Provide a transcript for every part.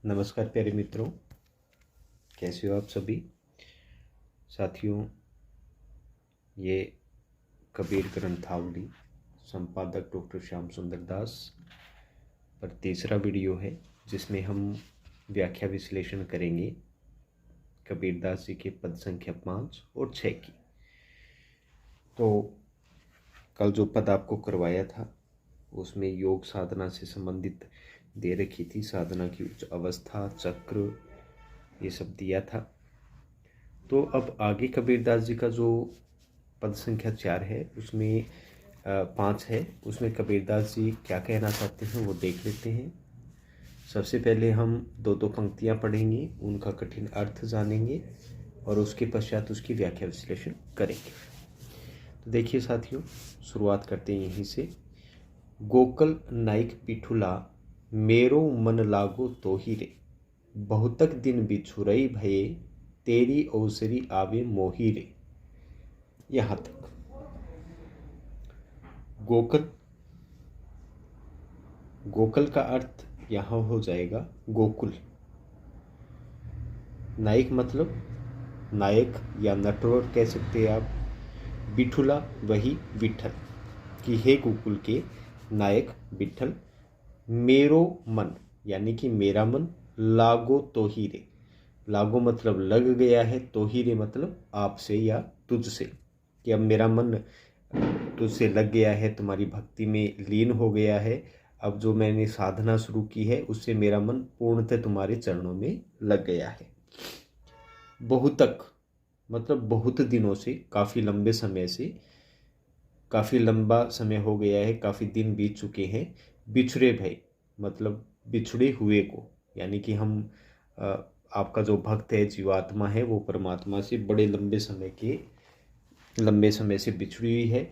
नमस्कार प्यारे मित्रों, कैसे हो आप सभी साथियों। ये कबीर ग्रंथावली संपादक डॉक्टर श्याम सुंदर दास पर तीसरा वीडियो है, जिसमें हम व्याख्या विश्लेषण करेंगे कबीर दास जी के पद संख्या 5 और 6 की। तो कल जो पद आपको करवाया था उसमें योग साधना से संबंधित दे रखी थी, साधना की उच्च अवस्था, चक्र, ये सब दिया था। तो अब आगे कबीरदास जी का जो पद संख्या 4 है उसमें 5 है, उसमें कबीरदास जी क्या कहना चाहते हैं वो देख लेते हैं। सबसे पहले हम दो पंक्तियां पढ़ेंगे, उनका कठिन अर्थ जानेंगे और उसके पश्चात उसकी व्याख्या विश्लेषण करेंगे। तो देखिए साथियों, शुरुआत करते हैं यहीं से। गोकल नाइक पिठुला मेरो मन लागो तो ही रे, बहुतक दिन बिछुरई भये तेरी ओसरी आवे मोही रे। यहां तक गोकल, गोकल का अर्थ यहां हो जाएगा गोकुल। नायक मतलब नायक या नटवर कह सकते हैं आप। बिठुला वही विठल, कि हे गोकुल के नायक विठल, मेरो मन यानी कि मेरा मन, लागो तो ही रे, लागो मतलब लग गया है, तो ही रे मतलब आपसे या तुझसे, कि अब मेरा मन तुझसे लग गया है, तुम्हारी भक्ति में लीन हो गया है। अब जो मैंने साधना शुरू की है उससे मेरा मन पूर्णतः तुम्हारे चरणों में लग गया है। बहुतक मतलब बहुत दिनों से, काफ़ी लंबे समय से, काफ़ी लंबा समय हो गया है, काफ़ी दिन बीत चुके हैं। बिछड़े भय मतलब बिछड़े हुए को, यानी कि हम आपका जो भक्त है, जीवात्मा है, वो परमात्मा से बड़े लंबे समय से बिछड़ी हुई है।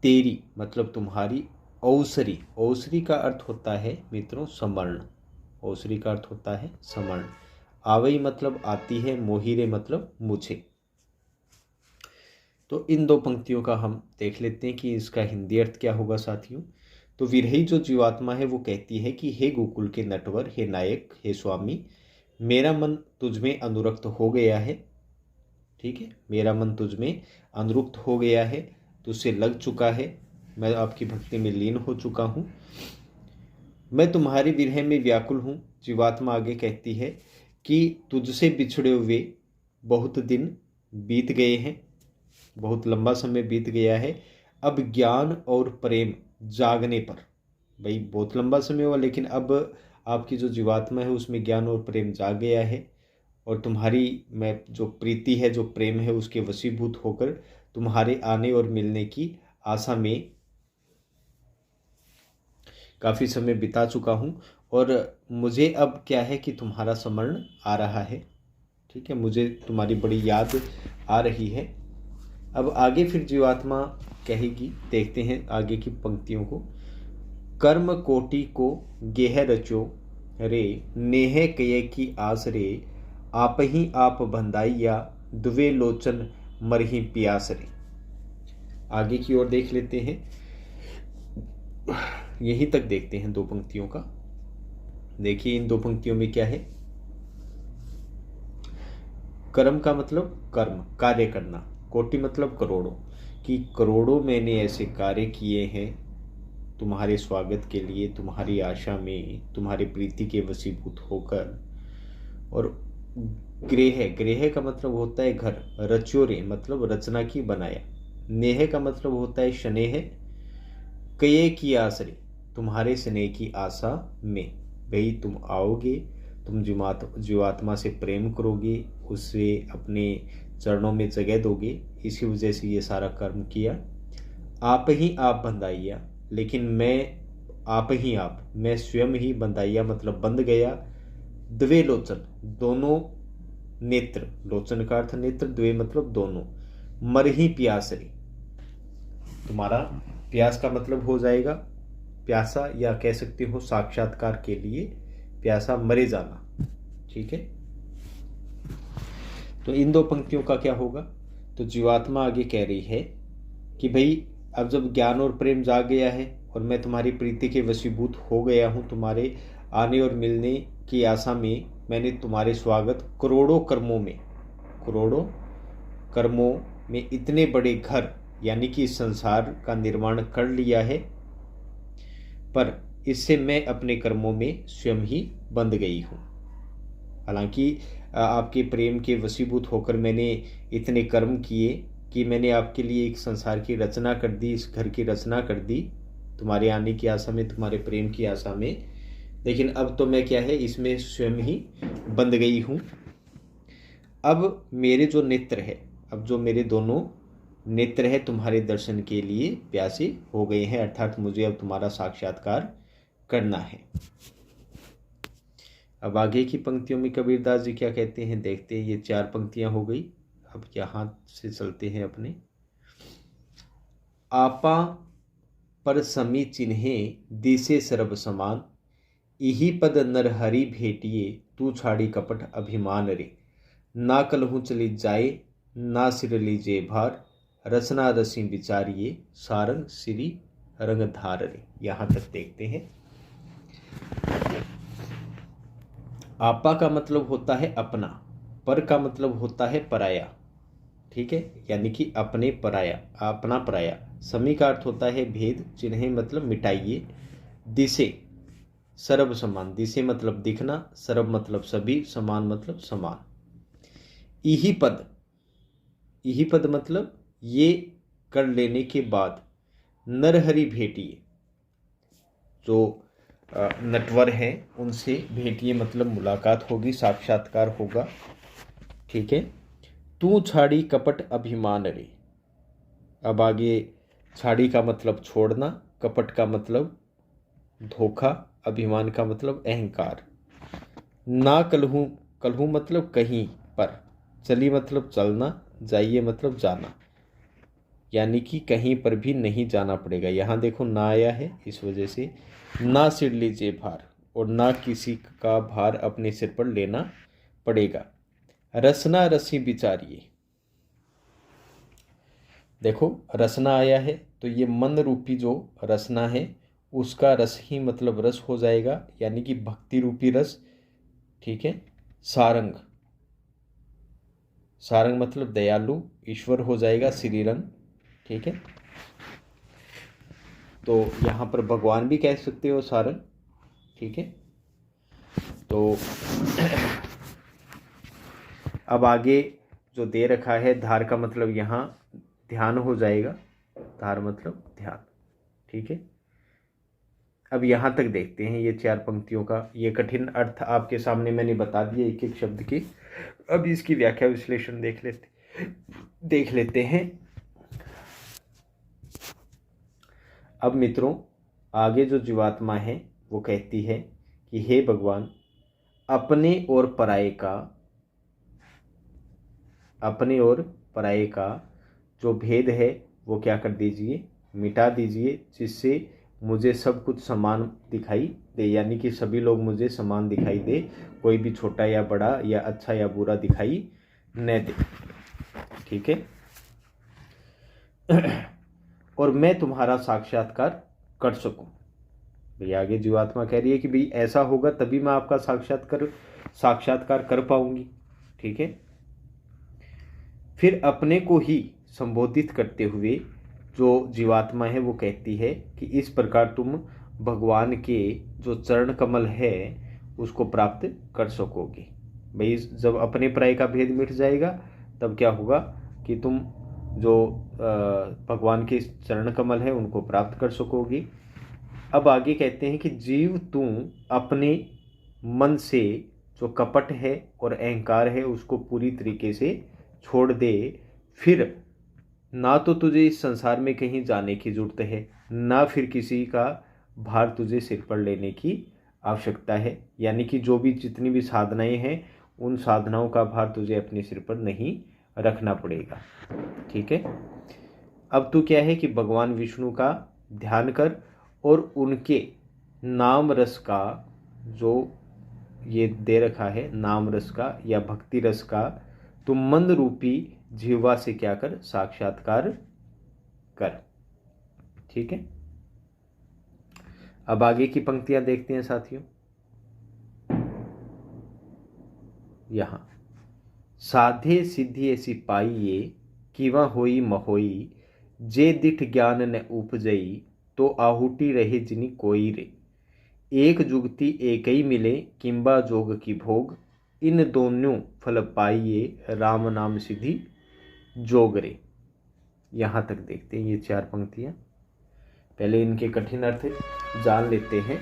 तेरी मतलब तुम्हारी, औसरी, औसरी का अर्थ होता है मित्रों समर्ण, औसरी का अर्थ होता है समर्ण। आवई मतलब आती है, मोहिरे मतलब मुझे। तो इन दो पंक्तियों का हम देख लेते हैं कि इसका हिंदी अर्थ क्या होगा साथियों। तो विरही जो जीवात्मा है वो कहती है कि हे गोकुल के नटवर, हे नायक, हे स्वामी, मेरा मन तुझ में अनुरक्त हो गया है। ठीक है, मेरा मन तुझ में अनुरक्त हो गया है, तुझसे लग चुका है, मैं आपकी भक्ति में लीन हो चुका हूँ, मैं तुम्हारी विरह में व्याकुल हूँ। जीवात्मा आगे कहती है कि तुझसे बिछड़े हुए बहुत दिन बीत गए हैं, बहुत लंबा समय बीत गया है। अब ज्ञान और प्रेम जागने पर, भाई बहुत लंबा समय हुआ लेकिन अब आपकी जो जीवात्मा है उसमें ज्ञान और प्रेम जाग गया है, और तुम्हारी मैं जो प्रीति है, जो प्रेम है, उसके वशीभूत होकर तुम्हारे आने और मिलने की आशा में काफ़ी समय बिता चुका हूँ, और मुझे अब क्या है कि तुम्हारा स्मरण आ रहा है। ठीक है, मुझे तुम्हारी बड़ी याद आ रही है। अब आगे फिर जीवात्मा कहेगी, देखते हैं आगे की पंक्तियों को। कर्म कोटि को गेह रचो रे, नेह कये की आस रे, आप ही आप बंधाइया, दुवे लोचन मरही प्यास रे। आगे की ओर देख लेते हैं, यहीं तक देखते हैं दो पंक्तियों का। देखिए इन दो पंक्तियों में क्या है। कर्म का मतलब कर्म, कार्य करना, कोटि मतलब करोड़ों, कि करोड़ों मैंने ऐसे कार्य किए हैं तुम्हारे स्वागत के लिए, तुम्हारी आशा में, तुम्हारी प्रीति के वशीभूत होकर। और गृह का मतलब होता है घर, रच्योरे मतलब रचना की, बनाया। नेह का मतलब होता है स्नेह, कये की आसरे तुम्हारे स्नेह की आशा में, भाई तुम आओगे, तुम जीवात्मा से प्रेम करोगे, उससे अपने चरणों में जगह दोगे, इसी वजह से ये सारा कर्म किया। आप ही आप बंधाइया, लेकिन मैं आप ही आप, मैं स्वयं ही बंधाइया मतलब बंध गया। द्वे लोचन दोनों नेत्र, लोचन का अर्थ नेत्र, द्वे मतलब दोनों, मरही प्यासरी, तुम्हारा प्यास का मतलब हो जाएगा प्यासा, या कह सकते हो साक्षात्कार के लिए प्यासा, मरे जाना। ठीक है, तो इन दो पंक्तियों का क्या होगा। तो जीवात्मा आगे कह रही है कि भाई अब जब ज्ञान और प्रेम जाग गया है और मैं तुम्हारी प्रीति के वशीभूत हो गया हूँ, तुम्हारे आने और मिलने की आशा में, मैंने तुम्हारे स्वागत करोड़ों कर्मों में इतने बड़े घर यानी कि इस संसार का निर्माण कर लिया है, पर इससे मैं अपने कर्मों में स्वयं ही बंध गई हूँ। हालांकि आपके प्रेम के वशीभूत होकर मैंने इतने कर्म किए कि मैंने आपके लिए एक संसार की रचना कर दी, इस घर की रचना कर दी, तुम्हारे आने की आशा में, तुम्हारे प्रेम की आशा में। लेकिन अब तो मैं क्या है, इसमें स्वयं ही बंध गई हूँ। अब मेरे जो नेत्र है, अब जो मेरे दोनों नेत्र है तुम्हारे दर्शन के लिए प्यासे हो गए हैं, अर्थात मुझे अब तुम्हारा साक्षात्कार करना है। अब आगे की पंक्तियों में कबीरदास जी क्या कहते हैं देखते हैं। ये 4 पंक्तियां हो गई। अब यहाँ से चलते हैं अपने। आपा पर समी चिन्हे दिसे सर्व समान, इही पद नर हरि भेटिए, तू छाड़ी कपट अभिमान रे। ना कलहू चली जाए, ना सिर लीजे भार, रसना रसी विचारिए, सारंग श्री रंगधार रे। यहाँ तक देखते हैं। आपा का मतलब होता है अपना, पर का मतलब होता है पराया। ठीक है, यानी कि अपने पराया, अपना पराया। समी का अर्थ होता है भेद, चिन्हे मतलब मिटाइए, दिसे सर्व समान, दिसे मतलब दिखना, सर्व मतलब सभी, समान मतलब समान। इही पद मतलब ये कर लेने के बाद नरहरि भेटिए, जो नटवर है उनसे भेटिए मतलब मुलाकात होगी, साक्षात्कार होगा। ठीक है। तू छाड़ी कपट अभिमान रे। अब आगे छाड़ी का मतलब छोड़ना, कपट का मतलब धोखा, अभिमान का मतलब अहंकार। ना कलहू मतलब कहीं पर, चली मतलब चलना, जाइए मतलब जाना, यानी कि कहीं पर भी नहीं जाना पड़ेगा। यहाँ देखो ना आया है, इस वजह से ना सिर लीजिए भार, और ना किसी का भार अपने सिर पर लेना पड़ेगा। रसना रसी विचारिए। देखो रसना आया है तो ये मन रूपी जो रसना है उसका रस ही मतलब रस हो जाएगा, यानी कि भक्ति रूपी रस। ठीक है। सारंग, सारंग मतलब दयालु, ईश्वर हो जाएगा श्रीरंग। ठीक है। तो यहाँ पर भगवान भी कह सकते हो सारंग। ठीक है। तो अब आगे जो दे रखा है धार का मतलब यहाँ ध्यान हो जाएगा, धार मतलब ध्यान। ठीक है। अब यहाँ तक देखते हैं ये 4 पंक्तियों का। ये कठिन अर्थ आपके सामने मैंने बता दिए एक एक शब्द की। अब इसकी व्याख्या विश्लेषण देख लेते हैं। अब मित्रों आगे जो जीवात्मा है वो कहती है कि हे भगवान, अपने और पराये का जो भेद है वो क्या कर दीजिए, मिटा दीजिए, जिससे मुझे सब कुछ समान दिखाई दे, यानी कि सभी लोग मुझे समान दिखाई दे, कोई भी छोटा या बड़ा या अच्छा या बुरा दिखाई न दे। ठीक है। और मैं तुम्हारा साक्षात्कार कर सकूं। भाई आगे जीवात्मा कह रही है कि भाई ऐसा होगा तभी मैं आपका साक्षात्कार कर पाऊंगी। ठीक है। फिर अपने को ही संबोधित करते हुए जो जीवात्मा है वो कहती है कि इस प्रकार तुम भगवान के जो चरण कमल है उसको प्राप्त कर सकोगे। भाई जब अपने पराये का भेद मिट जाएगा तब क्या होगा कि तुम जो भगवान के चरण कमल है उनको प्राप्त कर सकोगी। अब आगे कहते हैं कि जीव तू अपने मन से जो कपट है और अहंकार है उसको पूरी तरीके से छोड़ दे, फिर ना तो तुझे इस संसार में कहीं जाने की जरूरत है, ना फिर किसी का भार तुझे सिर पर लेने की आवश्यकता है, यानी कि जो भी जितनी भी साधनाएं हैं उन साधनाओं का भार तुझे अपने सिर पर नहीं रखना पड़ेगा। ठीक है। अब तू क्या है कि भगवान विष्णु का ध्यान कर और उनके नाम रस का जो ये दे रखा है, नाम रस का या भक्ति रस का, तुम मन रूपी जिह्वा से क्या कर, साक्षात्कार कर। ठीक है। अब आगे की पंक्तियां देखते हैं साथियों। यहाँ साधे सिद्धि ऐसी पाइए किवा होई महोई, जे दिठ ज्ञान न उपजई, तो आहुति रहे जिनि कोई रे। एक जुगति एक ही मिले, किंबा जोग की भोग, इन दोनों फल पाइए, राम नाम सिद्धि जोग रे। यहाँ तक देखते हैं ये 4 पंक्तियाँ। पहले इनके कठिन अर्थ जान लेते हैं,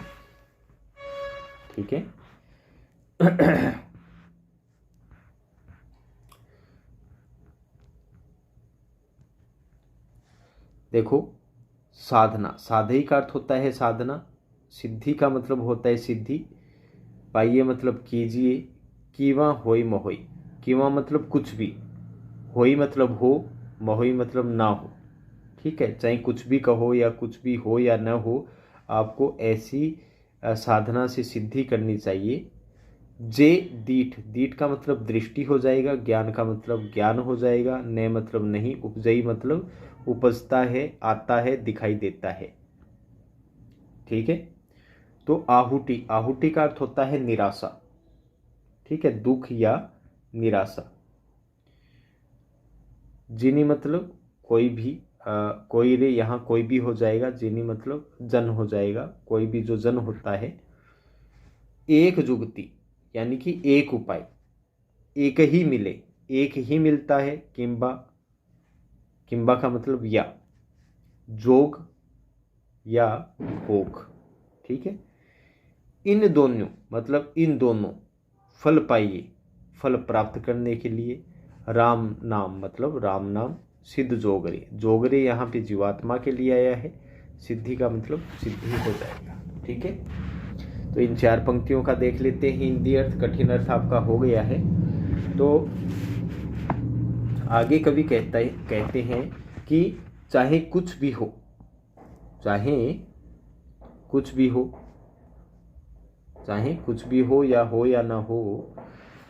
ठीक है। देखो, साधना, साधई का अर्थ होता है साधना, सिद्धि का मतलब होता है सिद्धि, पाइए मतलब कीजिए, कीवा होई महोई, कीवा मतलब कुछ भी, होई मतलब हो, महोई मतलब ना हो, ठीक है। चाहे कुछ भी कहो या कुछ भी हो या न हो, आपको ऐसी साधना से सिद्धि करनी चाहिए। जे दीठ, दीठ का मतलब दृष्टि हो जाएगा, ज्ञान का मतलब ज्ञान हो जाएगा, न मतलब नहीं, उपजई मतलब उपजता है, आता है, दिखाई देता है, ठीक है। तो आहुति, आहुति का अर्थ होता है निराशा, ठीक है, दुख या निराशा। जिनी मतलब कोई भी, कोई रे, यहाँ कोई भी हो जाएगा, जिनी मतलब जन हो जाएगा, कोई भी जो जन होता है। एक जुगति यानी कि एक उपाय, एक ही मिले, एक ही मिलता है, किंबा, किंबा का मतलब या, जोग या भोग, ठीक है। इन दोनों मतलब इन दोनों फल पाइए, फल प्राप्त करने के लिए, राम नाम मतलब राम नाम, सिद्ध जोगरे, जोगरे यहाँ पे जीवात्मा के लिए आया है, सिद्धि का मतलब सिद्धि हो जाएगा, ठीक है। तो इन 4 पंक्तियों का देख लेते हैं हिंदी अर्थ, कठिन अर्थ आपका हो गया है। तो आगे कवि कहते हैं कि चाहे कुछ भी हो, चाहे कुछ भी हो, चाहे कुछ भी हो या ना हो,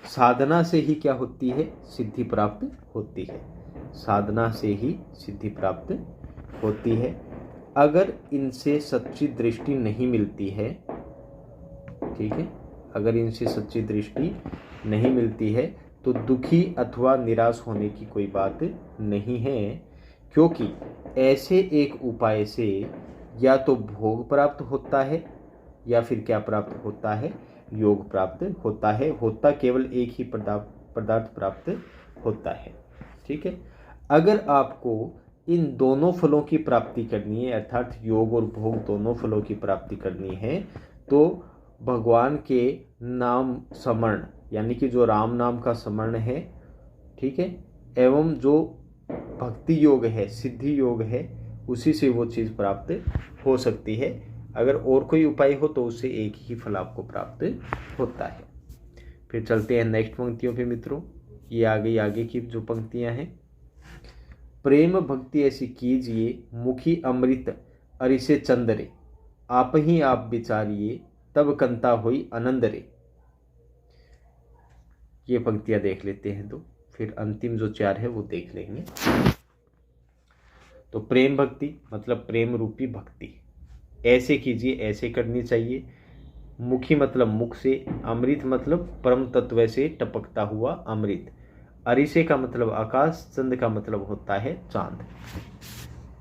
साधना से ही क्या होती है, सिद्धि प्राप्त होती है, साधना से ही सिद्धि प्राप्त होती है। अगर इनसे सच्ची दृष्टि नहीं मिलती है, ठीक है, अगर इनसे सच्ची दृष्टि नहीं मिलती है, तो दुखी अथवा निराश होने की कोई बात नहीं है, क्योंकि ऐसे एक उपाय से या तो भोग प्राप्त होता है, या फिर क्या प्राप्त होता है, योग प्राप्त होता है, होता केवल एक ही पदार्थ प्राप्त होता है, ठीक है। अगर आपको इन दोनों फलों की प्राप्ति करनी है, अर्थात योग और भोग दोनों फलों की प्राप्ति करनी है, तो भगवान के नाम स्मरण, यानी कि जो राम नाम का स्मरण है, ठीक है, एवं जो भक्ति योग है, सिद्धि योग है, उसी से वो चीज़ प्राप्त हो सकती है। अगर और कोई उपाय हो तो उससे एक ही फल आपको प्राप्त होता है। फिर चलते हैं नेक्स्ट पंक्तियों पे मित्रों। ये आगे की जो पंक्तियां हैं, प्रेम भक्ति ऐसी कीजिए, मुखी अमृत अरिसे चंदरे, आप ही आप विचारिए, तब कंता हुई आनंद रे। ये पंक्तियां देख लेते हैं, तो फिर अंतिम जो 4 है वो देख लेंगे। तो प्रेम भक्ति मतलब प्रेम रूपी भक्ति ऐसे कीजिए, ऐसे करनी चाहिए। मुखी मतलब मुख से, अमृत मतलब परम तत्व से टपकता हुआ अमृत, अरिसे का मतलब आकाश, चंद का मतलब होता है चांद।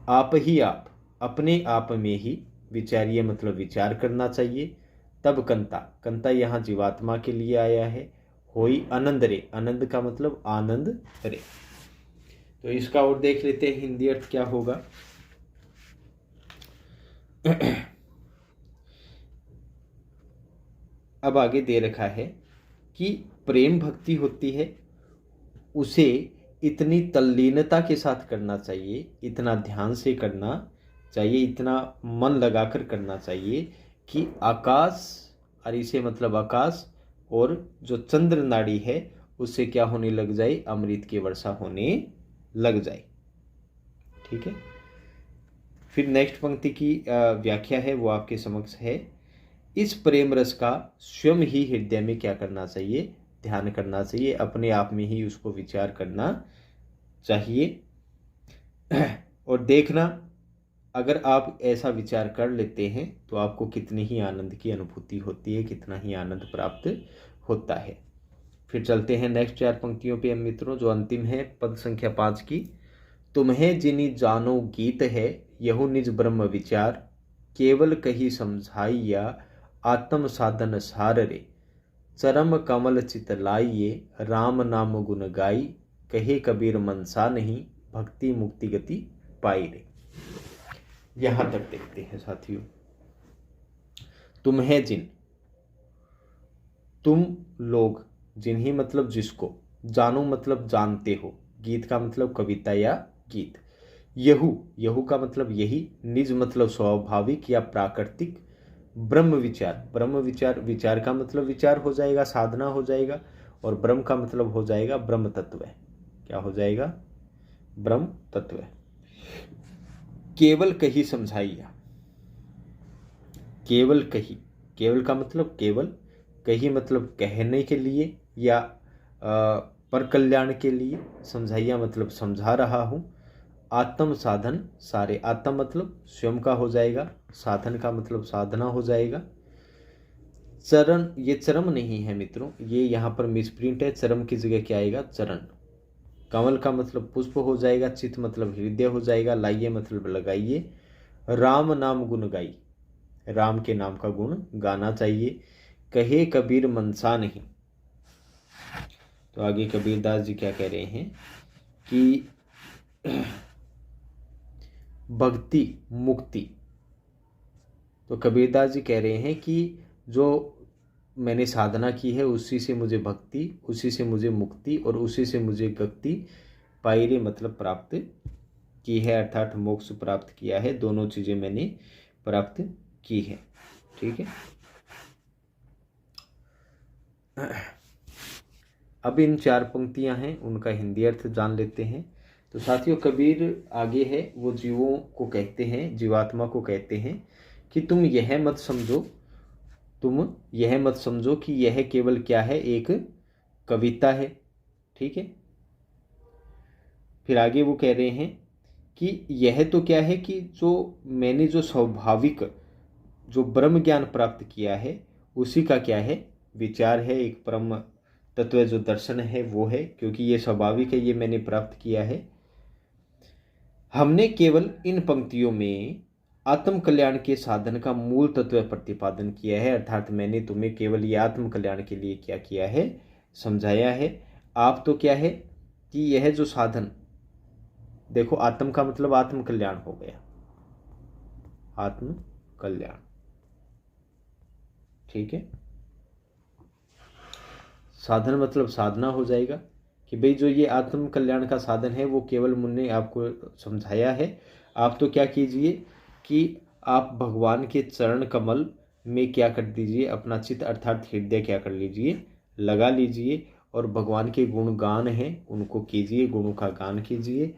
आप ही आप, अपने आप में ही विचारिए मतलब विचार करना चाहिए। तब कंता, कंता यहाँ जीवात्मा के लिए आया है। होई आनंद रे, आनंद का मतलब आनंद रे। तो इसका और देख लेते हैं हिंदी अर्थ क्या होगा। अब आगे दे रखा है कि प्रेम भक्ति होती है, उसे इतनी तल्लीनता के साथ करना चाहिए, इतना ध्यान से करना चाहिए, इतना मन लगाकर करना चाहिए कि आकाश, और इसे मतलब आकाश, और जो चंद्र नाड़ी है उससे क्या होने लग जाए, अमृत की वर्षा होने लग जाए, ठीक है। फिर नेक्स्ट पंक्ति की व्याख्या है वो आपके समक्ष है। इस प्रेम रस का स्वयं ही हृदय में क्या करना चाहिए, ध्यान करना चाहिए, अपने आप में ही उसको विचार करना चाहिए। और देखना, अगर आप ऐसा विचार कर लेते हैं तो आपको कितनी ही आनंद की अनुभूति होती है, कितना ही आनंद प्राप्त होता है। फिर चलते हैं नेक्स्ट 4 पंक्तियों पे हम मित्रों, जो अंतिम है पद संख्या 5 की। तुम्हें जिनि जानो गीत है, यहु निज ब्रह्म विचार, केवल कही समझाइया, आत्म साधन सार रे। चरम कमल चित लाइये, राम नाम गुण गाई, कहे कबीर मनसा नहीं, भक्ति मुक्ति गति पाई रे। यहां तक देखते हैं साथियों। तुम्हें जिन, तुम लोग, जिन्हें मतलब जिसको, जानो मतलब जानते हो, गीत का मतलब कविता या गीत, यहु, यहु का मतलब यही, निज मतलब स्वाभाविक या प्राकृतिक, ब्रह्म विचार, ब्रह्म विचार, विचार का मतलब विचार हो जाएगा, साधना हो जाएगा, और ब्रह्म का मतलब हो जाएगा ब्रह्म तत्व। क्या हो जाएगा? ब्रह्म तत्व। केवल कही समझाइया, केवल कही, केवल का मतलब केवल, कही मतलब कहने के लिए या पर कल्याण के लिए, समझाइया मतलब समझा रहा हूं, आत्म साधन सारे, आत्म मतलब स्वयं का हो जाएगा, साधन का मतलब साधना हो जाएगा। चरण, ये चरम नहीं है मित्रों, ये यहाँ पर मिसप्रिंट है, चरम की जगह क्या आएगा? चरण। कमल का मतलब पुष्प हो जाएगा, चित मतलब हृदय हो जाएगा, लाइए मतलब लगाइए, राम नाम गुण गाई, राम के नाम का गुण गाना चाहिए, कहे कबीर मनसा नहीं। तो आगे कबीरदास जी क्या कह रहे हैं कि भक्ति मुक्ति, तो कबीरदास जी कह रहे हैं कि जो मैंने साधना की है उसी से मुझे भक्ति, उसी से मुझे मुक्ति और उसी से मुझे गति पाई रे, मतलब प्राप्त की है, अर्थात मोक्ष प्राप्त किया है, दोनों चीजें मैंने प्राप्त की है। ठीक है। अब इन 4 पंक्तियां हैं, उनका हिंदी अर्थ जान लेते हैं। तो साथियों, कबीर आगे है, वो जीवों को कहते हैं, जीवात्मा को कहते हैं कि तुम यह मत समझो, तुम यह मत समझो कि यह केवल क्या है, एक कविता है। ठीक है। फिर आगे वो कह रहे हैं कि यह तो क्या है कि जो मैंने जो स्वाभाविक जो ब्रह्म ज्ञान प्राप्त किया है उसी का क्या है, विचार है, एक ब्रह्म तत्व जो दर्शन है वो है, क्योंकि ये स्वाभाविक है, ये मैंने प्राप्त किया है। हमने केवल इन पंक्तियों में आत्म कल्याण के साधन का मूल तत्व प्रतिपादन किया है, अर्थात मैंने तुम्हें केवल ये आत्म कल्याण के लिए क्या किया है, समझाया है। आप तो क्या है कि यह जो साधन, देखो आत्म का मतलब आत्म कल्याण हो गया, आत्म कल्याण। ठीक है। साधन मतलब साधना हो जाएगा कि भाई जो ये आत्म कल्याण का साधन है वो केवल मैंने आपको समझाया है। आप तो क्या कीजिए कि आप भगवान के चरण कमल में क्या कर दीजिए, अपना चित्त अर्थात हृदय क्या कर लीजिए, लगा लीजिए, और भगवान के गुण गान हैं उनको कीजिए, गुणों का गान कीजिए।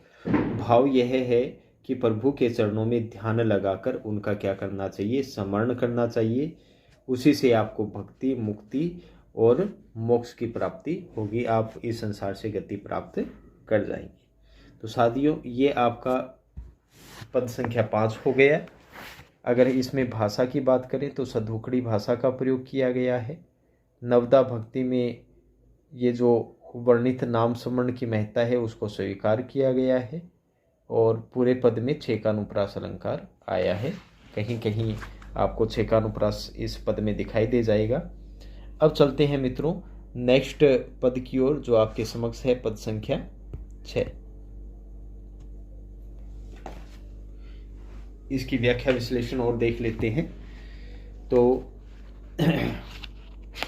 भाव यह है कि प्रभु के चरणों में ध्यान लगाकर उनका क्या करना चाहिए, स्मरण करना चाहिए। उसी से आपको भक्ति, मुक्ति और मोक्ष की प्राप्ति होगी, आप इस संसार से गति प्राप्त कर जाएंगे। तो साथियों, ये आपका पद संख्या 5 हो गया। अगर इसमें भाषा की बात करें तो सधोकड़ी भाषा का प्रयोग किया गया है। नवदा भक्ति में ये जो वर्णित नाम स्मरण की महत्ता है उसको स्वीकार किया गया है, और पूरे पद में छेकानुप्रास अलंकार आया है। कहीं कहीं आपको छेकानुप्रास इस पद में दिखाई दे जाएगा। अब चलते हैं मित्रों नेक्स्ट पद की ओर, जो आपके समक्ष है पद संख्या 6। इसकी व्याख्या विश्लेषण और देख लेते हैं। तो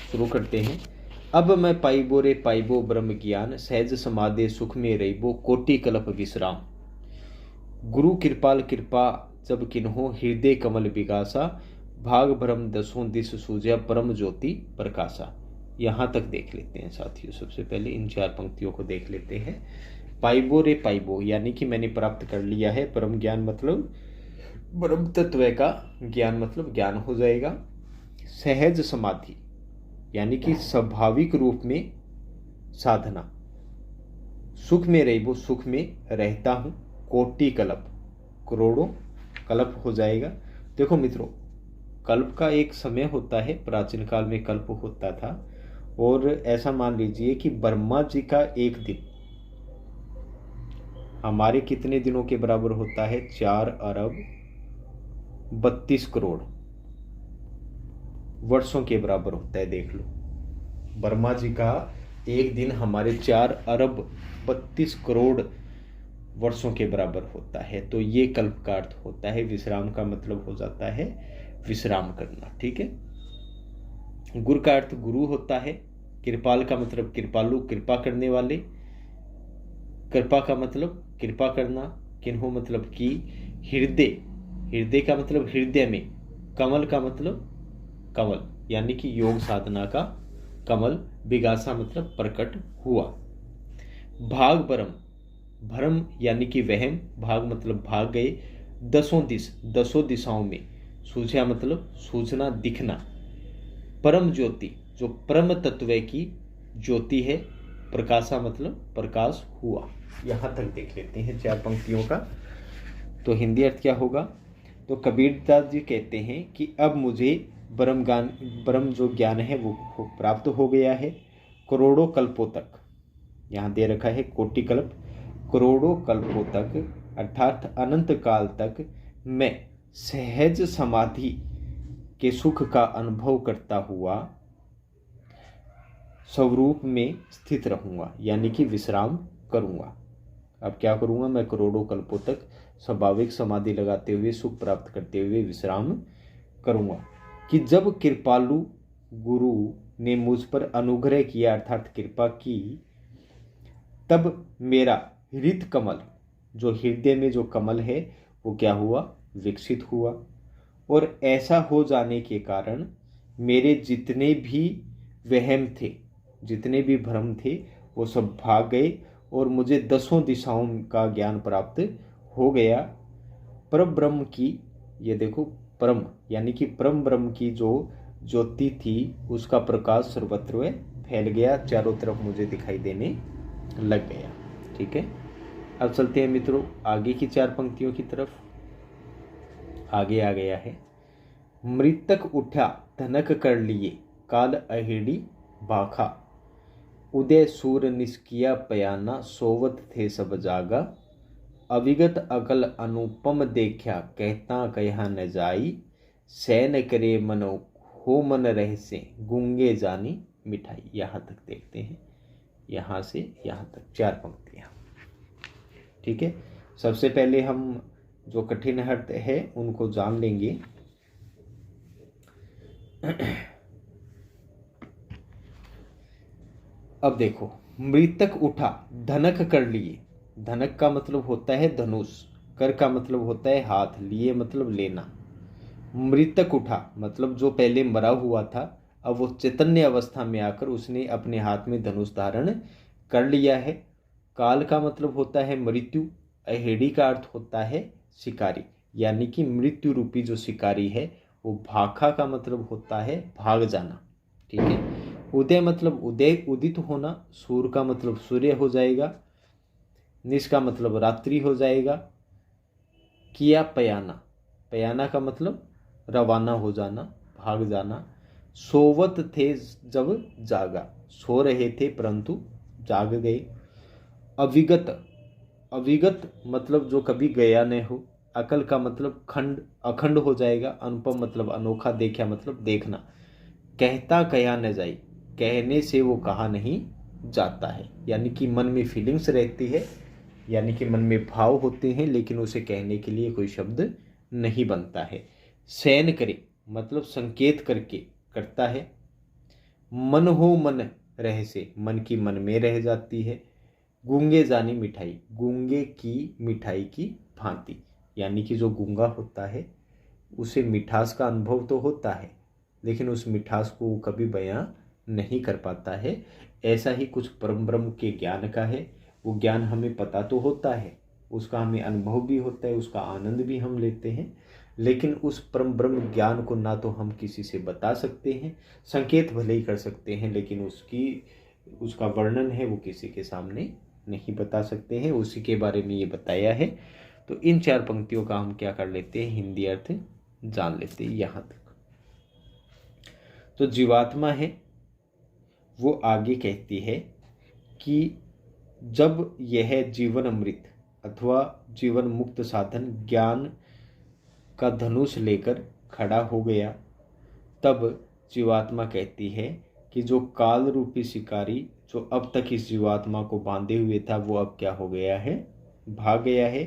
शुरू करते हैं। अब मैं पाइबो रे पाइबो ब्रह्म ज्ञान, सहज समाधि सुख में रहिबो, कोटि कल्प विश्राम। गुरु कृपाल कृपा जब किन्हो, हृदय कमल विगासा, भाग भ्रम दसों दिस सूझा, परम ज्योति प्रकाशा। यहाँ तक देख लेते हैं साथियों। सबसे पहले इन 4 पंक्तियों को देख लेते हैं। पाइबो रे पाइबो यानी कि मैंने प्राप्त कर लिया है, परम ज्ञान मतलब ब्रह्म तत्व का ज्ञान मतलब ज्ञान हो जाएगा। सहज समाधि यानी कि स्वाभाविक रूप में साधना, सुख में रहिबो सुख में रहता हूं, कोटि कल्प करोड़ों कल्प हो जाएगा। देखो मित्रों, कल्प का एक समय होता है, प्राचीन काल में कल्प होता था, और ऐसा मान लीजिए कि ब्रह्मा जी का एक दिन हमारे कितने दिनों के बराबर होता है? 4 अरब 32 करोड़ वर्षों के बराबर होता है। देख लो, ब्रह्मा जी का एक दिन हमारे 4 अरब 32 करोड़ वर्षों के बराबर होता है। तो ये कल्प का अर्थ होता है। विश्राम का मतलब हो जाता है विश्राम करना। ठीक है। गुरु का अर्थ गुरु होता है। कृपाल का मतलब कृपालु, कृपा करने वाले। कृपा का मतलब कृपा करना। किन्हों मतलब कि हृदय, हृदय का मतलब हृदय में। कमल का मतलब कमल, यानी कि योग साधना का कमल। विगासा मतलब प्रकट हुआ। भाग भरम, भरम यानी कि वहम, भाग मतलब भाग गए। दसों दिशाओं में। सूझा मतलब सूझना, दिखना। परम ज्योति, जो परम तत्व की ज्योति है। प्रकाशा मतलब प्रकाश हुआ। यहां तक देख लेते हैं 4 पंक्तियों का। तो हिंदी अर्थ क्या होगा? तो कबीरदास जी कहते हैं कि अब मुझे ब्रह्म जो ज्ञान है वो प्राप्त हो गया है। करोड़ों कल्पों तक, यहाँ दे रखा है कोटि कल्प, करोड़ों कल्पों तक अर्थात अनंत काल तक मैं सहज समाधि के सुख का अनुभव करता हुआ स्वरूप में स्थित रहूंगा, यानी कि विश्राम करूंगा। अब क्या करूंगा? मैं करोड़ों कल्पों तक स्वाभाविक समाधि लगाते हुए सुख प्राप्त करते हुए विश्राम करूंगा। कि जब कृपालु गुरु ने मुझ पर अनुग्रह किया अर्थात कृपा की, तब मेरा हृत कमल, जो हृदय में जो कमल है वो क्या हुआ? विकसित हुआ। और ऐसा हो जाने के कारण मेरे जितने भी वहम थे, जितने भी भ्रम थे, वो सब भाग गए और मुझे 10 दिशाओं का ज्ञान प्राप्त हो गया। परम ब्रह्म की, ये देखो परम यानी कि परम ब्रह्म की जो ज्योति थी उसका प्रकाश सर्वत्र फैल गया, चारों तरफ मुझे दिखाई देने लग गया। ठीक है। अब चलते हैं मित्रों आगे की 4 पंक्तियों की तरफ। आगे आ गया है, मृतक उठा धनक कर लिए, काल अहिड़ी बाखा, उदय सूर निष्किया पयाना, सोवत थे सब जागा, अविगत अकल अनुपम देखा, कहता कहा न जाई, सैन करे मनो हो मन रह से, गूंगे जानी मिठाई। यहाँ तक देखते हैं, यहाँ से यहाँ तक 4 पंक्तियाँ। ठीक है। सबसे पहले हम जो कठिन अर्थ है उनको जान लेंगे। अब देखो, मृतक उठा धनक कर लिए। धनक का मतलब होता है धनुष, कर का मतलब होता है हाथ, लिए मतलब लेना। मृतक उठा मतलब जो पहले मरा हुआ था, अब वो चैतन्य अवस्था में आकर उसने अपने हाथ में धनुष धारण कर लिया है। काल का मतलब होता है मृत्यु। अहेड़ी का अर्थ होता है शिकारी, यानी कि मृत्यु रूपी जो शिकारी है वो। भाखा का मतलब होता है भाग जाना। ठीक है। उदय मतलब उदय, उदित होना। सूर्य का मतलब सूर्य हो जाएगा। निश का मतलब रात्रि हो जाएगा। किया पयाना, पयाना का मतलब रवाना हो जाना, भाग जाना। सोवत थे जब जागा, सो रहे थे परंतु जाग गए। अविगत, अविगत मतलब जो कभी गया न हो। अकल का मतलब खंड, अखंड हो जाएगा। अनुपम मतलब अनोखा। देखा मतलब देखना। कहता कहा न जाए, कहने से वो कहा नहीं जाता है, यानी कि मन में फीलिंग्स रहती है, यानी कि मन में भाव होते हैं, लेकिन उसे कहने के लिए कोई शब्द नहीं बनता है। सैन करे मतलब संकेत करके करता है। मन हो मन रह से, मन की मन में रह जाती है। गूंगे जानी मिठाई, गूंगे की मिठाई की भांति, यानी कि जो गूंगा होता है उसे मिठास का अनुभव तो होता है, लेकिन उस मिठास को वो कभी बयां नहीं कर पाता है। ऐसा ही कुछ परम ब्रह्म के ज्ञान का है। वो ज्ञान हमें पता तो होता है, उसका हमें अनुभव भी होता है, उसका आनंद भी हम लेते हैं, लेकिन उस परम ब्रह्म ज्ञान को ना तो हम किसी से बता सकते हैं, संकेत भले ही कर सकते हैं, लेकिन उसका वर्णन है वो किसी के सामने नहीं बता सकते हैं। उसी के बारे में ये बताया है। तो इन 4 पंक्तियों का हम क्या कर लेते हैं? हिंदी अर्थ जान लेते हैं यहाँ तक। तो जीवात्मा है वो आगे कहती है कि जब यह जीवन अमृत अथवा जीवन मुक्त साधन ज्ञान का धनुष लेकर खड़ा हो गया, तब जीवात्मा कहती है कि जो काल रूपी शिकारी जो अब तक इस जीवात्मा को बांधे हुए था, वो अब क्या हो गया है, भाग गया है।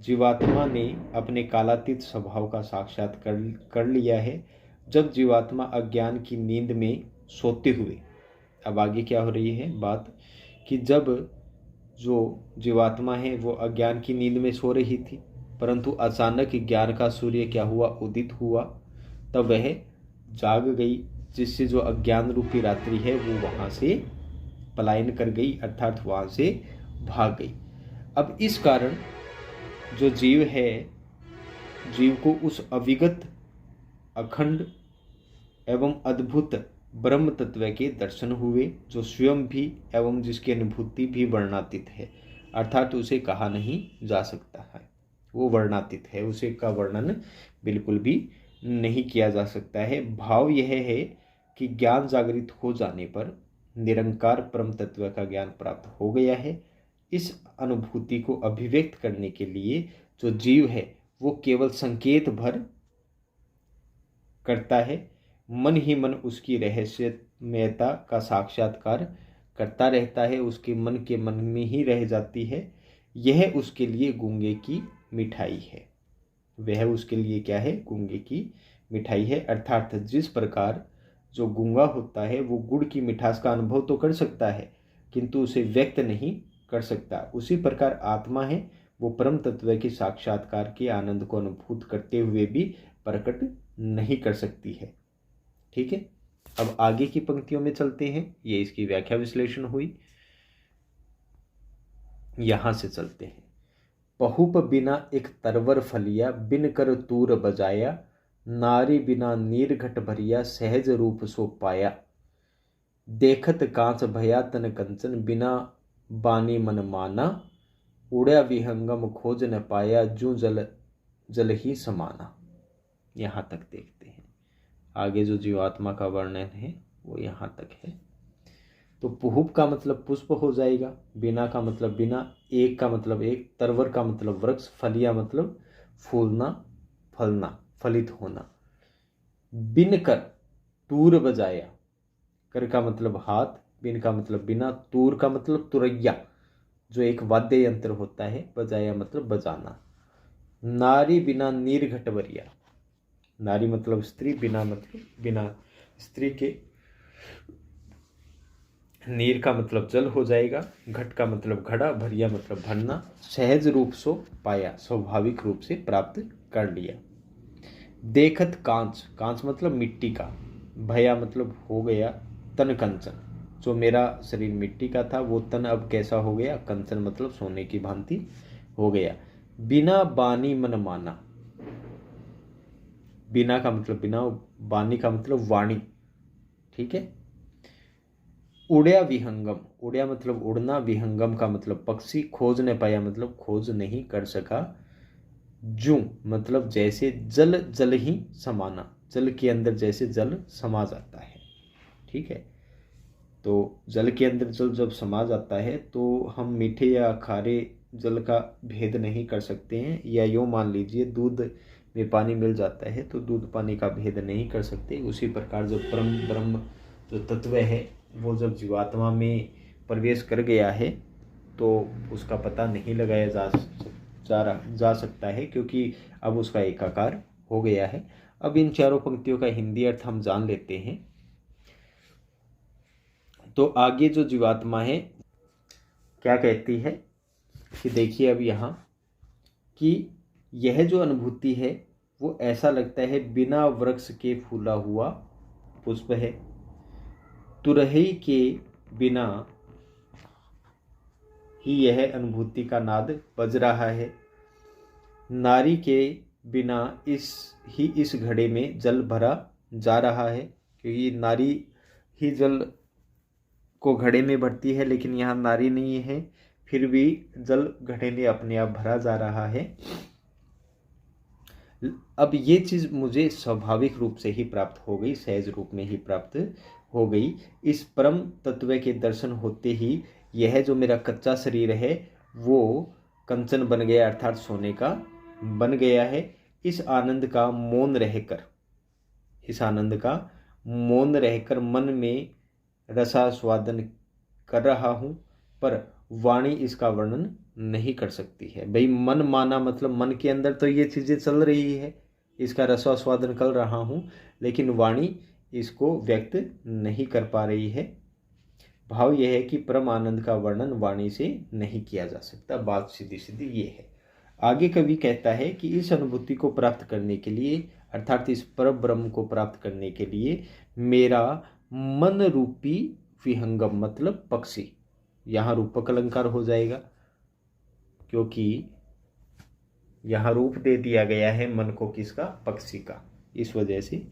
जीवात्मा ने अपने कालातीत स्वभाव का साक्षात्कार कर लिया है। जब जीवात्मा अज्ञान की नींद में सोते हुए, अब आगे क्या हो रही है बात, कि जब जो जीवात्मा है वो अज्ञान की नींद में सो रही थी, परंतु अचानक ज्ञान का सूर्य क्या हुआ, उदित हुआ, तब वह जाग गई, जिससे जो अज्ञान रूपी रात्रि है वो वहाँ से पलायन कर गई, अर्थात वहाँ से भाग गई। अब इस कारण जो जीव है, जीव को उस अविगत अखंड एवं अद्भुत ब्रह्म तत्व के दर्शन हुए, जो स्वयं भी एवं जिसकी अनुभूति भी वर्णातीत है, अर्थात उसे कहा नहीं जा सकता है, वो वर्णातीत है, उसे का वर्णन बिल्कुल भी नहीं किया जा सकता है। भाव यह है कि ज्ञान जागृत हो जाने पर निरंकार परम तत्व का ज्ञान प्राप्त हो गया है। इस अनुभूति को अभिव्यक्त करने के लिए जो जीव है वो केवल संकेत भर करता है, मन ही मन उसकी रहस्यमयता का साक्षात्कार करता रहता है, उसके मन के मन में ही रह जाती है। यह उसके लिए गूंगे की मिठाई है, वह उसके लिए क्या है, गूंगे की मिठाई है। अर्थात जिस प्रकार जो गूंगा होता है वो गुड़ की मिठास का अनुभव तो कर सकता है, किंतु उसे व्यक्त नहीं कर सकता, उसी प्रकार आत्मा है वो परम तत्व के साक्षात्कार के आनंद को अनुभूत करते हुए भी प्रकट नहीं कर सकती है। ठीक है, अब आगे की पंक्तियों में चलते हैं, ये इसकी व्याख्या विश्लेषण हुई, यहां से चलते हैं। पहुप बिना एक तरवर फलिया, बिन कर तूर बजाया, नारी बिना नीर घट भरिया, सहज रूप सो पाया। देखत कांच भया तन कंचन, बिना बानी मन माना, उड़या विहंगम खोज न पाया, जू जल जल ही समाना। यहाँ तक देखते हैं, आगे जो जीवात्मा का वर्णन है वो यहाँ तक है। तो पुहुप का मतलब पुष्प हो जाएगा, बिना का मतलब बिना, एक का मतलब एक, तरवर का मतलब वृक्ष, फलिया मतलब फूलना, फलना, फलित होना। बिन कर तूर बजाया, कर का मतलब हाथ, बिन का मतलब बिना, तूर का मतलब तुरैया जो एक वाद्य यंत्र होता है, बजाया मतलब बजाना। नारी बिना नीर घटवरिया, नारी मतलब स्त्री, बिना मतलब बिना स्त्री के, नीर का मतलब जल हो जाएगा, घट का मतलब घड़ा, भरिया मतलब भरना, सहज रूप सो पाया, स्वाभाविक रूप से प्राप्त कर लिया। देखत कांच, कांच मतलब मिट्टी का, भया मतलब हो गया, तन कंचन, जो मेरा शरीर मिट्टी का था वो तन अब कैसा हो गया, कंचन मतलब सोने की भांति हो गया। बिना बानी मन माना, बिना का मतलब बिना, बानी का मतलब वाणी, ठीक है। उड़या विहंगम, उड़या मतलब उड़ना, विहंगम का मतलब पक्षी, खोज न पाया मतलब खोज नहीं कर सका। जू मतलब जैसे, जल जल ही समाना, जल के अंदर जैसे जल समा जाता है, ठीक है। तो जल के अंदर जल जब समा जाता है तो हम मीठे या खारे जल का भेद नहीं कर सकते हैं, या यूँ मान लीजिए दूध में पानी मिल जाता है तो दूध पानी का भेद नहीं कर सकते। उसी प्रकार जो परम ब्रह्म जो तत्व है वो जब जीवात्मा में प्रवेश कर गया है तो उसका पता नहीं लगाया जा सकता है, क्योंकि अब उसका एकाकार हो गया है। अब इन चारों पंक्तियों का हिंदी अर्थ हम जान लेते हैं। तो आगे जो जीवात्मा है क्या कहती है कि देखिए अब यहाँ कि यह जो अनुभूति है वो ऐसा लगता है बिना वृक्ष के फूला हुआ पुष्प है, तुरही के बिना ही यह अनुभूति का नाद बज रहा है, नारी के बिना इस घड़े में जल भरा जा रहा है, क्योंकि नारी ही जल को घड़े में भरती है, लेकिन यहाँ नारी नहीं है, फिर भी जल घड़े में अपने आप भरा जा रहा है। अब ये चीज़ मुझे स्वाभाविक रूप से ही प्राप्त हो गई, सहज रूप में ही प्राप्त हो गई। इस परम तत्व के दर्शन होते ही यह जो मेरा कच्चा शरीर है वो कंचन बन गया, अर्थात सोने का बन गया है। इस आनंद का मौन रहकर मन में रसास्वादन कर रहा हूँ, पर वाणी इसका वर्णन नहीं कर सकती है। भाई मन माना मतलब मन के अंदर तो ये चीज़ें चल रही है, इसका रसास्वादन कर रहा हूँ, लेकिन वाणी इसको व्यक्त नहीं कर पा रही है। भाव यह है कि परम आनंद का वर्णन वाणी से नहीं किया जा सकता। बात सीधी सीधी ये है। आगे कवि कहता है कि इस अनुभूति को प्राप्त करने के लिए, अर्थात इस परम ब्रह्म को प्राप्त करने के लिए मेरा मन रूपी विहंगम मतलब पक्षी, यहाँ रूपक अलंकार हो जाएगा क्योंकि यहाँ रूप दे दिया गया है मन को, किसका? पक्षी का, इस वजह से।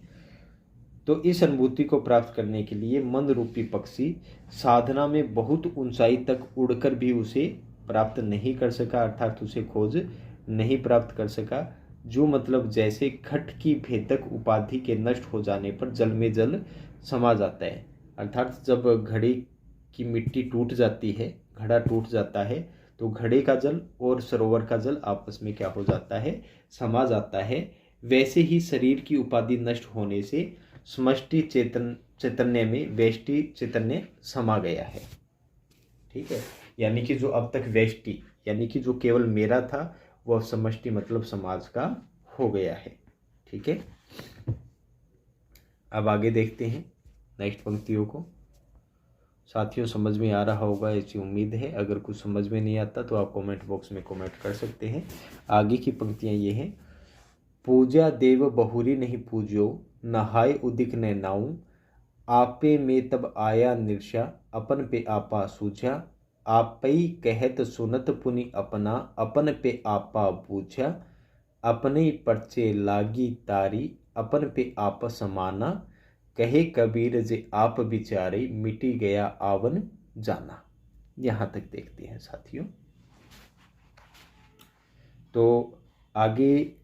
तो इस अनुभूति को प्राप्त करने के लिए मन रूपी पक्षी साधना में बहुत ऊंचाई तक उड़कर भी उसे प्राप्त नहीं कर सका, अर्थात उसे खोज नहीं प्राप्त कर सका। जो मतलब जैसे घट की भेदक उपाधि के नष्ट हो जाने पर जल में जल समा जाता है, अर्थात जब घड़े की मिट्टी टूट जाती है, घड़ा टूट जाता है, तो घड़े का जल और सरोवर का जल आपस में क्या हो जाता है? समा जाता है। वैसे ही शरीर की उपाधि नष्ट होने से समष्टि चैतन्य में व्यष्टि चैतन्य समा गया है। ठीक है, यानी कि जो अब तक व्यष्टि यानी कि जो केवल मेरा था वह समष्टि मतलब समाज का हो गया है। ठीक है, अब आगे देखते हैं नेक्स्ट पंक्तियों को। साथियों समझ में आ रहा होगा ऐसी उम्मीद है। अगर कुछ समझ में नहीं आता तो आप कमेंट बॉक्स में कमेंट कर सकते हैं। आगे की पंक्तियां ये हैं। पूजा देव बहुरी नहीं पूज्यो, नहाय उदिक ने नाऊं, आपे में तब आया निर्षा, अपन पे आपा सूझा, आपई कहत सुनत पुनि अपना, अपन पे आपा पूछा, अपने परचे लागी तारी, अपन पे आप समाना, कहे कबीर जे आप बिचारे, मिटी गया आवन जाना। यहाँ तक देखते हैं साथियों। तो आगे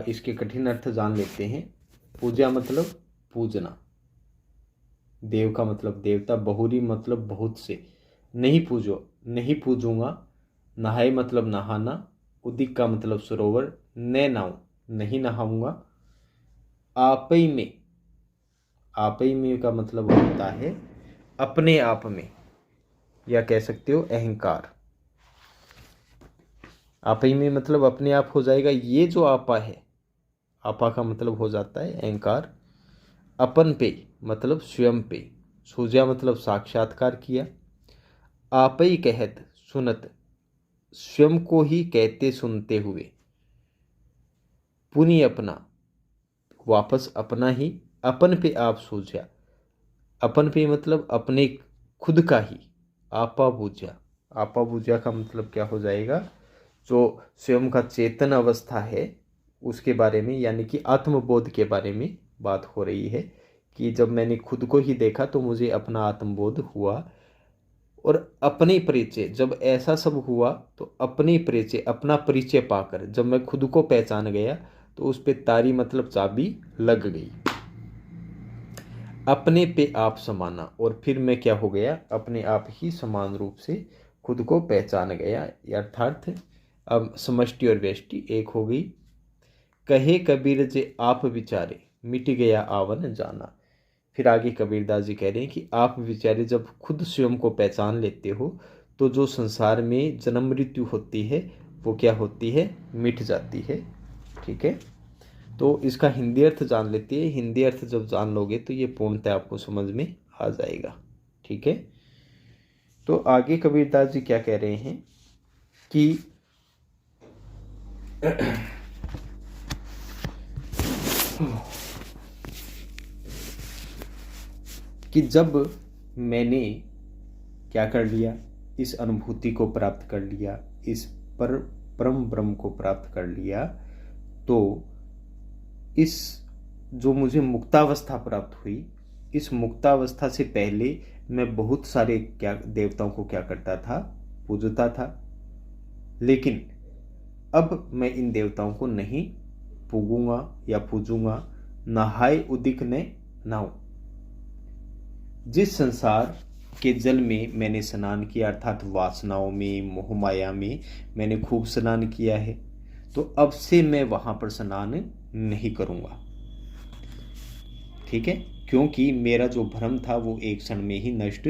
इसके कठिन अर्थ जान लेते हैं। पूजा मतलब पूजना, देव का मतलब देवता, बहुरी मतलब बहुत से, नहीं पूजो नहीं पूजूंगा, नहाए मतलब नहाना, उदिक का मतलब सरोवर, न नाऊं नहीं नहाऊंगा, आपई में, आपई में का मतलब होता है अपने आप में, या कह सकते हो अहंकार। आपई में मतलब अपने आप हो जाएगा। ये जो आपा है, आपा का मतलब हो जाता है अहंकार। अपन पे मतलब स्वयं पे, सूझा मतलब साक्षात्कार किया। आपई कहत सुनत, स्वयं को ही कहते सुनते हुए। पुनि अपना, वापस अपना ही। अपन पे आप सूझा, अपन पे मतलब अपने खुद का ही। आपा बूझा, आपा बूझा का मतलब क्या हो जाएगा? जो स्वयं का चेतन अवस्था है उसके बारे में, यानी कि आत्मबोध के बारे में बात हो रही है कि जब मैंने खुद को ही देखा तो मुझे अपना आत्मबोध हुआ। और अपने परिचय, जब ऐसा सब हुआ तो अपने परिचय, अपना परिचय पाकर जब मैं खुद को पहचान गया तो उस पे तारी मतलब चाबी लग गई। अपने पे आप समाना, और फिर मैं क्या हो गया? अपने आप ही समान रूप से खुद को पहचान गया, अर्थात अब समष्टि और व्यष्टि एक हो गई। कहे कबीर जे आप विचारे, मिट गया आवन जाना। फिर आगे कबीरदास जी कह रहे हैं कि आप विचारे, जब खुद स्वयं को पहचान लेते हो तो जो संसार में जन्म मृत्यु होती है वो क्या होती है? मिट जाती है। ठीक है, तो इसका हिंदी अर्थ जान लेते हैं। हिंदी अर्थ जब जान लोगे तो ये पूर्णतः आपको समझ में आ जाएगा। ठीक है, तो आगे कबीरदास जी क्या कह रहे हैं कि जब मैंने क्या कर लिया? इस अनुभूति को प्राप्त कर लिया, इस परम ब्रह्म को प्राप्त कर लिया, तो इस जो मुझे मुक्तावस्था प्राप्त हुई, इस मुक्तावस्था से पहले मैं बहुत सारे क्या देवताओं को क्या करता था? पूजता था। लेकिन अब मैं इन देवताओं को नहीं पूजूंगा या पूजूंगा। नहाय उदिक ने नाऊं, जिस संसार के जल में मैंने स्नान किया, अर्थात वासनाओं में, मोहमाया में मैंने खूब स्नान किया है, तो अब से मैं वहां पर स्नान नहीं करूंगा। ठीक है, क्योंकि मेरा जो भ्रम था वो एक क्षण में ही नष्ट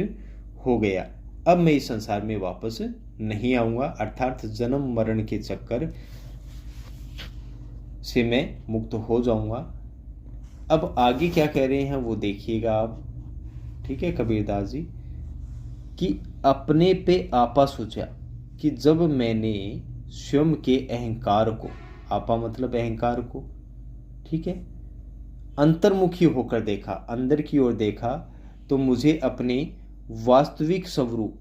हो गया। अब मैं इस संसार में वापस नहीं आऊंगा, अर्थात जन्म मरण के चक्कर से मैं मुक्त हो जाऊंगा। अब आगे क्या कह रहे हैं वो देखिएगा आप। ठीक है, कबीरदास जी कि अपने पे आपा सोचा कि जब मैंने स्वयं के अहंकार को, आपा मतलब अहंकार को, ठीक है, अंतर्मुखी होकर देखा, अंदर की ओर देखा, तो मुझे अपने वास्तविक स्वरूप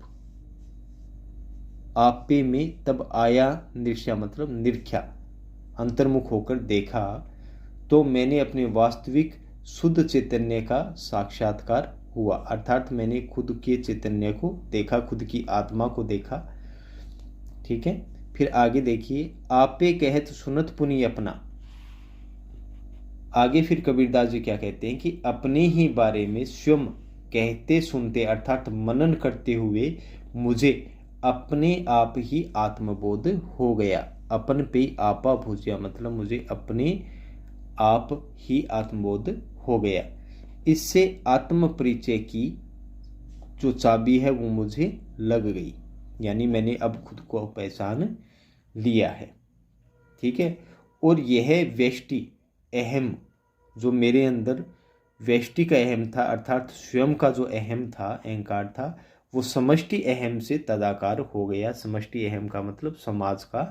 आपे में तब आया निश्चय, मतलब निरख्या, अंतर्मुख होकर देखा, तो मैंने अपने वास्तविक शुद्ध चैतन्य का साक्षात्कार हुआ, अर्थात मैंने खुद के चैतन्य को देखा, खुद की आत्मा को देखा। ठीक है, फिर आगे देखिए, आपे कहत सुनत पुनि अपना। आगे फिर कबीरदास जी क्या कहते हैं कि अपने ही बारे में स्वयं कहते सुनते, अर्थात मनन करते हुए मुझे अपने आप ही आत्मबोध हो गया। अपन पे आपा भूजिया, मतलब मुझे अपने आप ही आत्मबोध हो गया। इससे आत्म परिचय की जो चाबी है वो मुझे लग गई, यानी मैंने अब खुद को पहचान लिया है। ठीक है, और यह व्यष्टि अहम जो मेरे अंदर व्यष्टि का अहम था, अर्थात स्वयं का जो अहम था, अहंकार था, वो समष्टि अहम से तदाकार हो गया। समष्टि अहम का मतलब समाज का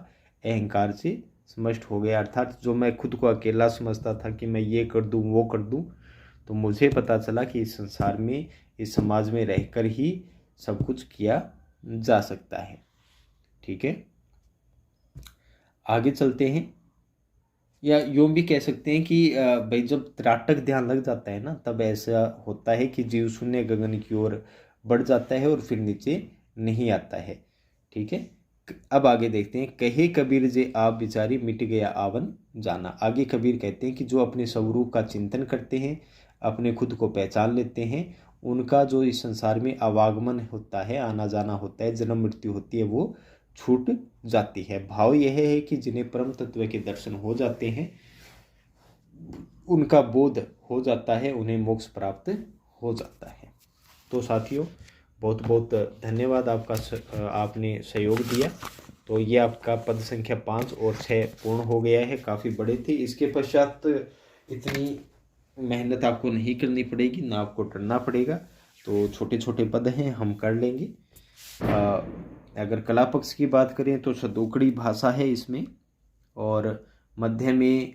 अहंकार से समष्ट हो गया, अर्थात जो मैं खुद को अकेला समझता था कि मैं ये कर दूं वो कर दूं, तो मुझे पता चला कि इस संसार में, इस समाज में रहकर ही सब कुछ किया जा सकता है। ठीक है, आगे चलते हैं। या यूं भी कह सकते हैं कि भाई जब त्राटक ध्यान लग जाता है ना, तब ऐसा होता है कि जीव शून्य गगन की ओर बढ़ जाता है और फिर नीचे नहीं आता है। ठीक है, अब आगे देखते हैं। कहे कबीर जे आप बिचारी मिट गया आवन जाना। आगे कबीर कहते हैं कि जो अपने स्वरूप का चिंतन करते हैं, अपने खुद को पहचान लेते हैं, उनका जो इस संसार में आवागमन होता है, आना जाना होता है, जन्म मृत्यु होती है, वो छूट जाती है। भाव यह है कि जिन्हें परम तत्व के दर्शन हो जाते हैं, उनका बोध हो जाता है, उन्हें मोक्ष प्राप्त हो जाता है। तो साथियों, बहुत बहुत धन्यवाद आपका, आपने सहयोग दिया। तो ये आपका पद संख्या 5 और 6 पूर्ण हो गया है। काफ़ी बड़े थे, इसके पश्चात इतनी मेहनत आपको नहीं करनी पड़ेगी, ना आपको डरना पड़ेगा। तो छोटे छोटे पद हैं, हम कर लेंगे। अगर कला पक्ष की बात करें तो सदोकड़ी भाषा है इसमें, और मध्य में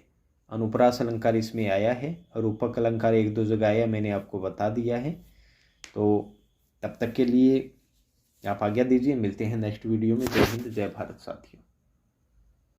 अनुप्रास अलंकार इसमें आया है, और रूपक अलंकार 1-2 जगह आया, मैंने आपको बता दिया है। तो तब तक के लिए आप आज्ञा दीजिए, मिलते हैं नेक्स्ट वीडियो में। जय हिंद, जय भारत साथियों।